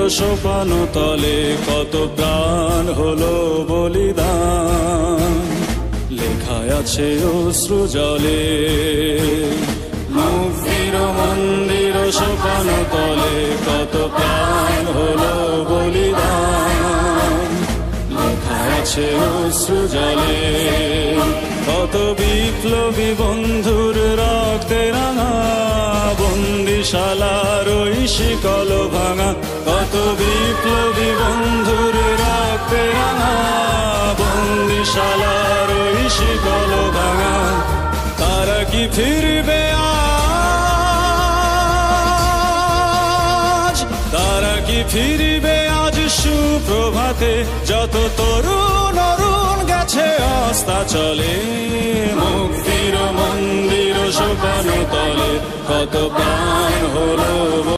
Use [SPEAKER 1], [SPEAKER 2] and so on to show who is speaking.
[SPEAKER 1] সোপান তলে কত প্রাণ হলো বলিদান, লেখায় আছে অশ্রু জলে। মুক্তির মন্দির সোপান তলে কত প্রাণ হলো বলিদান, লেখায় আছে অশ্রু জলে। কত বিপ্লবী বন্ধুর রক্তে রাঙা বন্দিশালার ওই শিকল ভাঙা, কত বিপ্লবী বন্ধুর রক্তে রাঙা বন্দিশালার ওই শিকল ভাঙা। তারা কি ফিরবে আজ, তারা কি ফিরবে আজ সুপ্রভাতে, যত তরুণ অরুণ গেছে অস্তাচলে। মুক্তির মন্দির সোপান তলে কত প্রাণ হলো